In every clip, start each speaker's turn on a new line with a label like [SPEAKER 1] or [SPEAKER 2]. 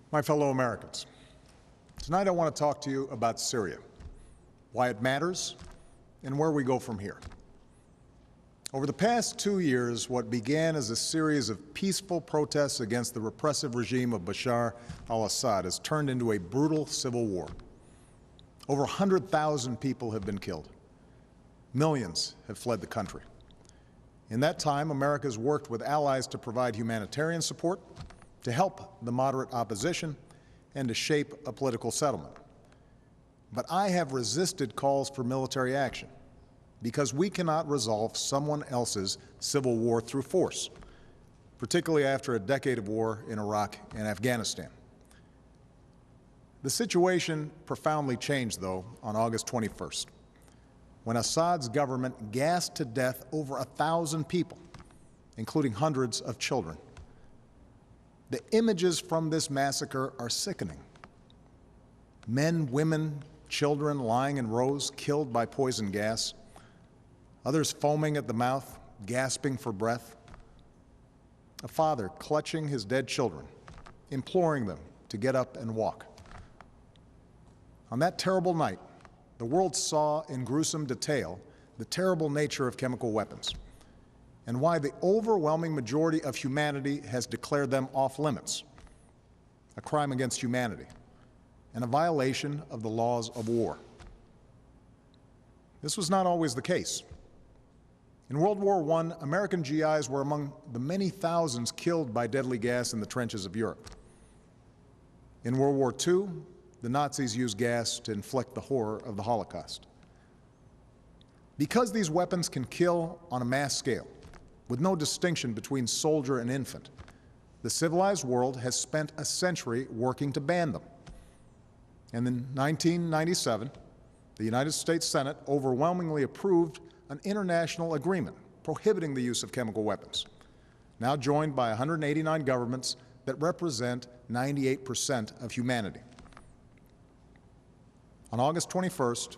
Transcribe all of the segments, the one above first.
[SPEAKER 1] My fellow Americans, tonight I want to talk to you about Syria, why it matters, and where we go from here. Over the past 2 years, what began as a series of peaceful protests against the repressive regime of Bashar al-Assad has turned into a brutal civil war. Over 100,000 people have been killed. Millions have fled the country. In that time, America has worked with allies to provide humanitarian support, to help the moderate opposition, and to shape a political settlement. But I have resisted calls for military action because we cannot resolve someone else's civil war through force, particularly after a decade of war in Iraq and Afghanistan. The situation profoundly changed, though, on August 21st, when Assad's government gassed to death over 1,000 people, including hundreds of children. The images from this massacre are sickening. Men, women, children lying in rows, killed by poison gas, others foaming at the mouth, gasping for breath. A father clutching his dead children, imploring them to get up and walk. On that terrible night, the world saw in gruesome detail the terrible nature of chemical weapons and why the overwhelming majority of humanity has declared them off limits, a crime against humanity, and a violation of the laws of war. This was not always the case. In World War I, American GIs were among the many thousands killed by deadly gas in the trenches of Europe. In World War II, the Nazis used gas to inflict the horror of the Holocaust. Because these weapons can kill on a mass scale, with no distinction between soldier and infant, the civilized world has spent a century working to ban them. And in 1997, the United States Senate overwhelmingly approved an international agreement prohibiting the use of chemical weapons, now joined by 189 governments that represent 98% of humanity. On August 21st,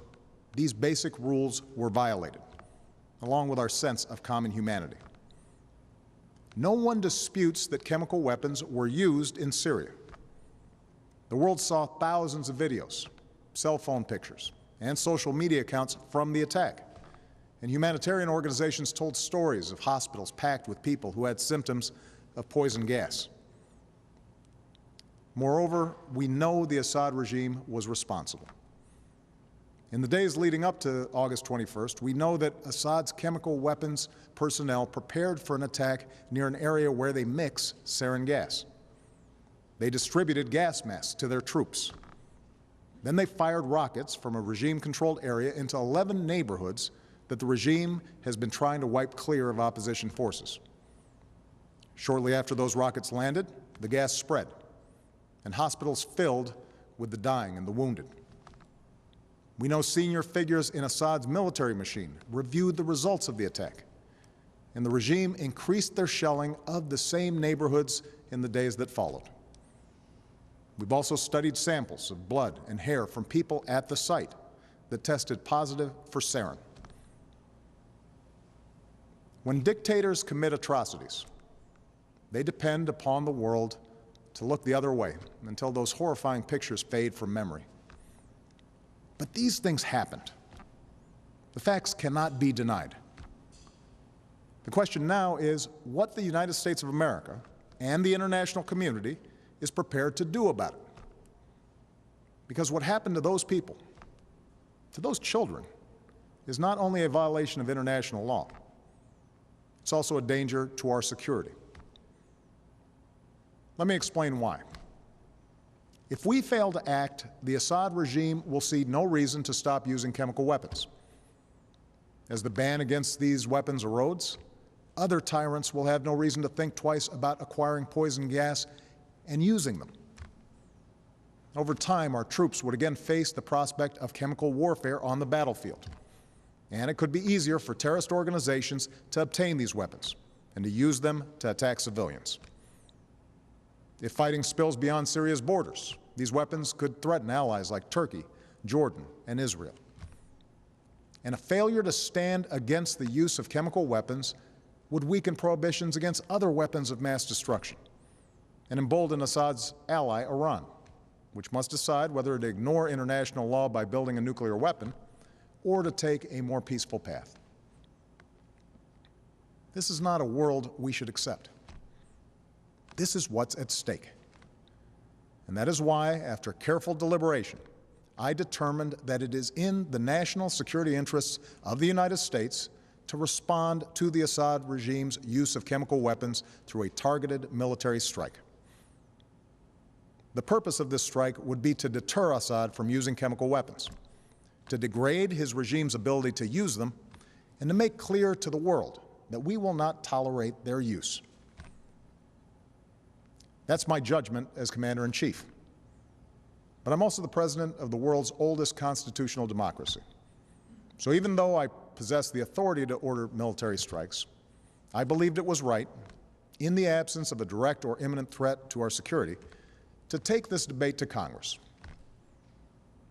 [SPEAKER 1] these basic rules were violated, along with our sense of common humanity. No one disputes that chemical weapons were used in Syria. The world saw thousands of videos, cell phone pictures, and social media accounts from the attack. And humanitarian organizations told stories of hospitals packed with people who had symptoms of poison gas. Moreover, we know the Assad regime was responsible. In the days leading up to August 21st, we know that Assad's chemical weapons personnel prepared for an attack near an area where they mix sarin gas. They distributed gas masks to their troops. Then they fired rockets from a regime-controlled area into 11 neighborhoods that the regime has been trying to wipe clear of opposition forces. Shortly after those rockets landed, the gas spread, and hospitals filled with the dying and the wounded. We know senior figures in Assad's military machine reviewed the results of the attack, and the regime increased their shelling of the same neighborhoods in the days that followed. We've also studied samples of blood and hair from people at the site that tested positive for sarin. When dictators commit atrocities, they depend upon the world to look the other way until those horrifying pictures fade from memory. But these things happened. The facts cannot be denied. The question now is what the United States of America and the international community is prepared to do about it. Because what happened to those people, to those children, is not only a violation of international law, it's also a danger to our security. Let me explain why. If we fail to act, the Assad regime will see no reason to stop using chemical weapons. As the ban against these weapons erodes, other tyrants will have no reason to think twice about acquiring poison gas and using them. Over time, our troops would again face the prospect of chemical warfare on the battlefield, and it could be easier for terrorist organizations to obtain these weapons and to use them to attack civilians. If fighting spills beyond Syria's borders, these weapons could threaten allies like Turkey, Jordan, and Israel. And a failure to stand against the use of chemical weapons would weaken prohibitions against other weapons of mass destruction, and embolden Assad's ally, Iran, which must decide whether to ignore international law by building a nuclear weapon or to take a more peaceful path. This is not a world we should accept. This is what's at stake. And that is why, after careful deliberation, I determined that it is in the national security interests of the United States to respond to the Assad regime's use of chemical weapons through a targeted military strike. The purpose of this strike would be to deter Assad from using chemical weapons, to degrade his regime's ability to use them, and to make clear to the world that we will not tolerate their use. That's my judgment as Commander-in-Chief. But I'm also the President of the world's oldest constitutional democracy. So even though I possess the authority to order military strikes, I believed it was right, in the absence of a direct or imminent threat to our security, to take this debate to Congress.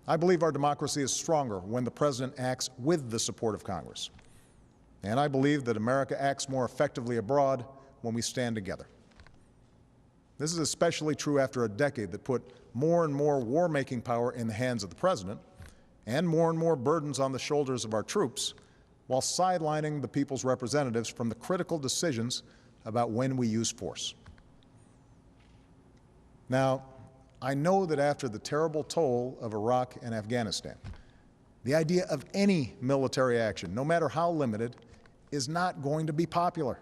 [SPEAKER 1] I believe our democracy is stronger when the President acts with the support of Congress. And I believe that America acts more effectively abroad when we stand together. This is especially true after a decade that put more and more war-making power in the hands of the President and more burdens on the shoulders of our troops, while sidelining the people's representatives from the critical decisions about when we use force. Now, I know that after the terrible toll of Iraq and Afghanistan, the idea of any military action, no matter how limited, is not going to be popular.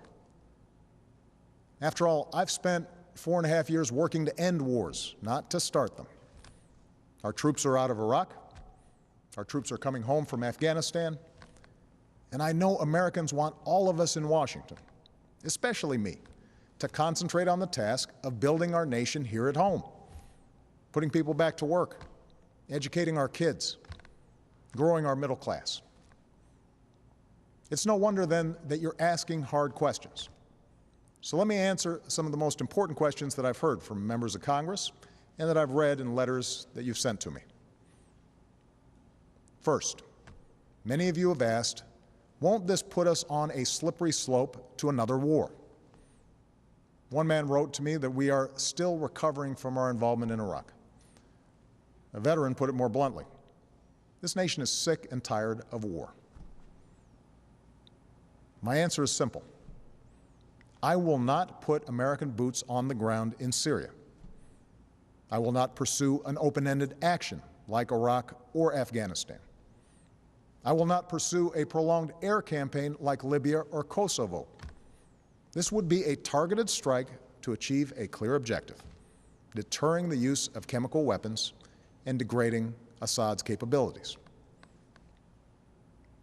[SPEAKER 1] After all, I've spent 4.5 years working to end wars, not to start them. Our troops are out of Iraq. Our troops are coming home from Afghanistan. And I know Americans want all of us in Washington, especially me, to concentrate on the task of building our nation here at home, putting people back to work, educating our kids, growing our middle class. It's no wonder then that you're asking hard questions. So let me answer some of the most important questions that I've heard from members of Congress and that I've read in letters that you've sent to me. First, many of you have asked, won't this put us on a slippery slope to another war? One man wrote to me that we are still recovering from our involvement in Iraq. A veteran put it more bluntly. This nation is sick and tired of war. My answer is simple. I will not put American boots on the ground in Syria. I will not pursue an open-ended action like Iraq or Afghanistan. I will not pursue a prolonged air campaign like Libya or Kosovo. This would be a targeted strike to achieve a clear objective, deterring the use of chemical weapons and degrading Assad's capabilities.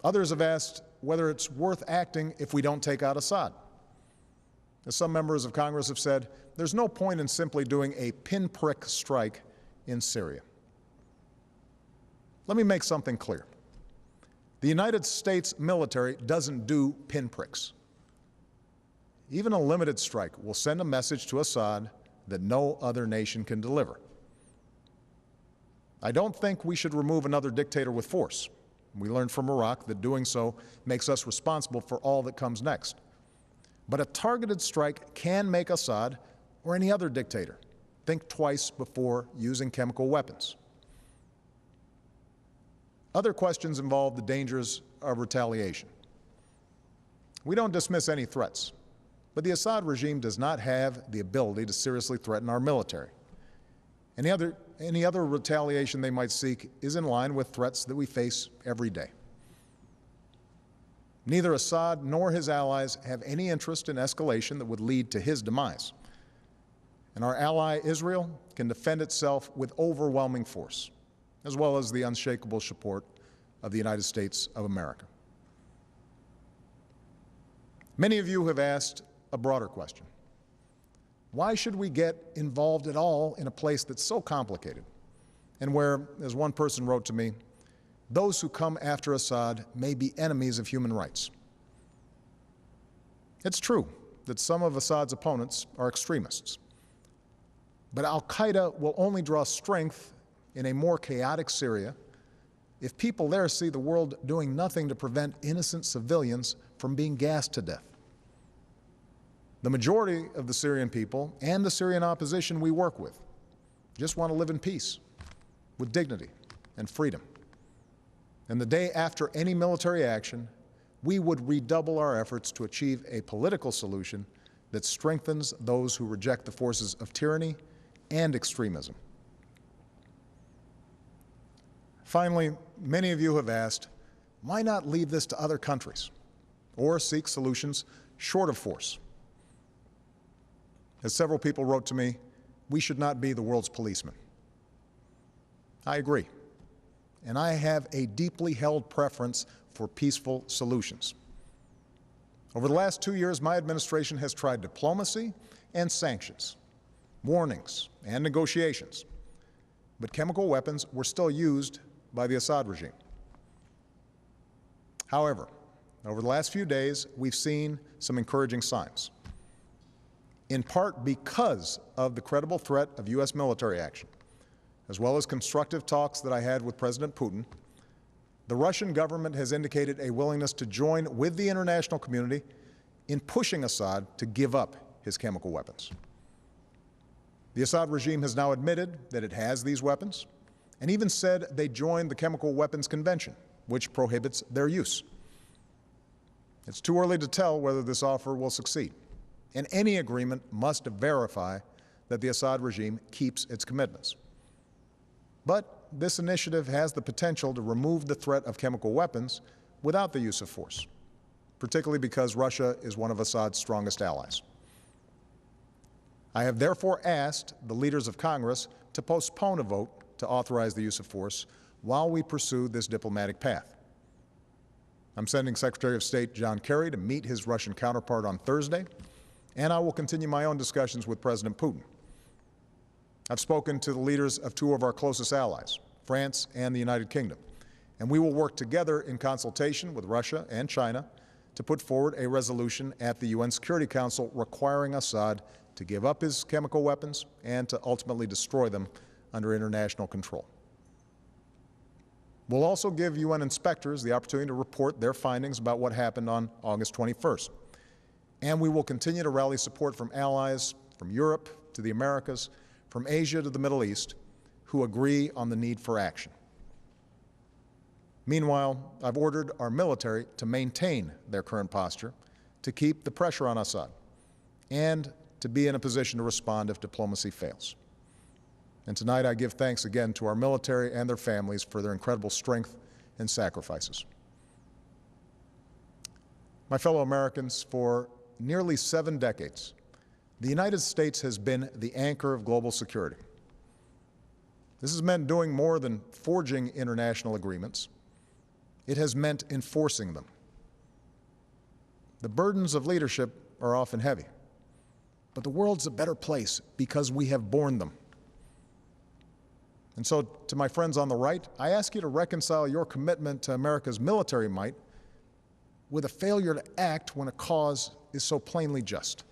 [SPEAKER 1] Others have asked whether it's worth acting if we don't take out Assad. As some members of Congress have said, there's no point in simply doing a pinprick strike in Syria. Let me make something clear. The United States military doesn't do pinpricks. Even a limited strike will send a message to Assad that no other nation can deliver. I don't think we should remove another dictator with force. We learned from Iraq that doing so makes us responsible for all that comes next. But a targeted strike can make Assad, or any other dictator, think twice before using chemical weapons. Other questions involve the dangers of retaliation. We don't dismiss any threats, but the Assad regime does not have the ability to seriously threaten our military. Any other retaliation they might seek is in line with threats that we face every day. Neither Assad nor his allies have any interest in escalation that would lead to his demise. And our ally, Israel, can defend itself with overwhelming force, as well as the unshakable support of the United States of America. Many of you have asked a broader question. Why should we get involved at all in a place that's so complicated and where, as one person wrote to me, those who come after Assad may be enemies of human rights? It's true that some of Assad's opponents are extremists, but al-Qaeda will only draw strength in a more chaotic Syria if people there see the world doing nothing to prevent innocent civilians from being gassed to death. The majority of the Syrian people and the Syrian opposition we work with just want to live in peace, with dignity and freedom. And the day after any military action, we would redouble our efforts to achieve a political solution that strengthens those who reject the forces of tyranny and extremism. Finally, many of you have asked, why not leave this to other countries or seek solutions short of force? As several people wrote to me, we should not be the world's policeman. I agree, and I have a deeply held preference for peaceful solutions. Over the last 2 years, my administration has tried diplomacy and sanctions, warnings and negotiations, but chemical weapons were still used by the Assad regime. However, over the last few days, we've seen some encouraging signs. In part because of the credible threat of U.S. military action, as well as constructive talks that I had with President Putin, the Russian government has indicated a willingness to join with the international community in pushing Assad to give up his chemical weapons. The Assad regime has now admitted that it has these weapons and even said they joined the Chemical Weapons Convention, which prohibits their use. It's too early to tell whether this offer will succeed, and any agreement must verify that the Assad regime keeps its commitments. But this initiative has the potential to remove the threat of chemical weapons without the use of force, particularly because Russia is one of Assad's strongest allies. I have therefore asked the leaders of Congress to postpone a vote to authorize the use of force while we pursue this diplomatic path. I'm sending Secretary of State John Kerry to meet his Russian counterpart on Thursday, and I will continue my own discussions with President Putin. I've spoken to the leaders of two of our closest allies, France and the United Kingdom, and we will work together in consultation with Russia and China to put forward a resolution at the UN Security Council requiring Assad to give up his chemical weapons and to ultimately destroy them under international control. We'll also give UN inspectors the opportunity to report their findings about what happened on August 21st. And we will continue to rally support from allies from Europe to the Americas, from Asia to the Middle East, who agree on the need for action. Meanwhile, I've ordered our military to maintain their current posture, to keep the pressure on Assad, and to be in a position to respond if diplomacy fails. And tonight I give thanks again to our military and their families for their incredible strength and sacrifices. My fellow Americans, for nearly 7 decades, the United States has been the anchor of global security. This has meant doing more than forging international agreements. It has meant enforcing them. The burdens of leadership are often heavy, but the world's a better place because we have borne them. And so, to my friends on the right, I ask you to reconcile your commitment to America's military might with a failure to act when a cause is so plainly just.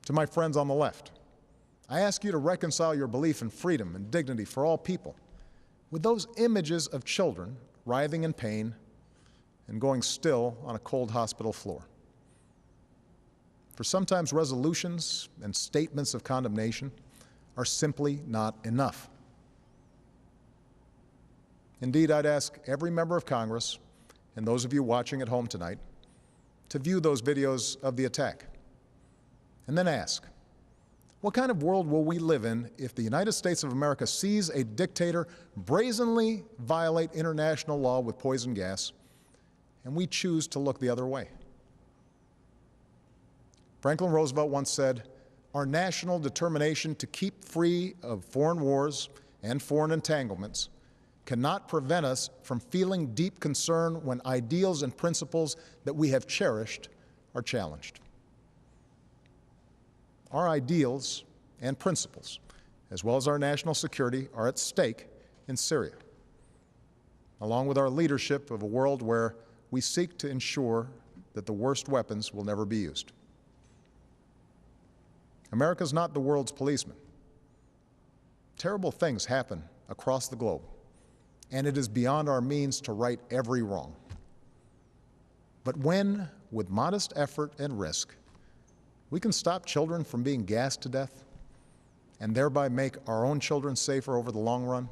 [SPEAKER 1] To my friends on the left, I ask you to reconcile your belief in freedom and dignity for all people with those images of children writhing in pain and going still on a cold hospital floor. For sometimes resolutions and statements of condemnation are simply not enough. Indeed, I'd ask every member of Congress and those of you watching at home tonight to view those videos of the attack, and then ask, what kind of world will we live in if the United States of America sees a dictator brazenly violate international law with poison gas, and we choose to look the other way? Franklin Roosevelt once said, "Our national determination to keep free of foreign wars and foreign entanglements cannot prevent us from feeling deep concern when ideals and principles that we have cherished are challenged." Our ideals and principles, as well as our national security, are at stake in Syria, along with our leadership of a world where we seek to ensure that the worst weapons will never be used. America's not the world's policeman. Terrible things happen across the globe, and it is beyond our means to right every wrong. But when, with modest effort and risk, we can stop children from being gassed to death and thereby make our own children safer over the long run,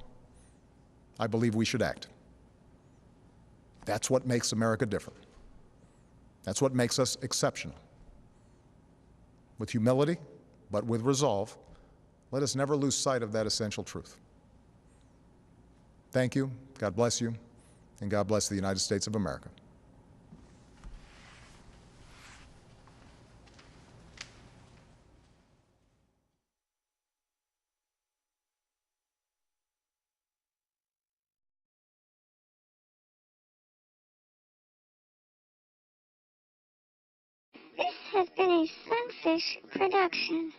[SPEAKER 1] I believe we should act. That's what makes America different. That's what makes us exceptional. With humility, but with resolve, let us never lose sight of that essential truth. Thank you, God bless you, and God bless the United States of America.
[SPEAKER 2] This has been a Sunfish production.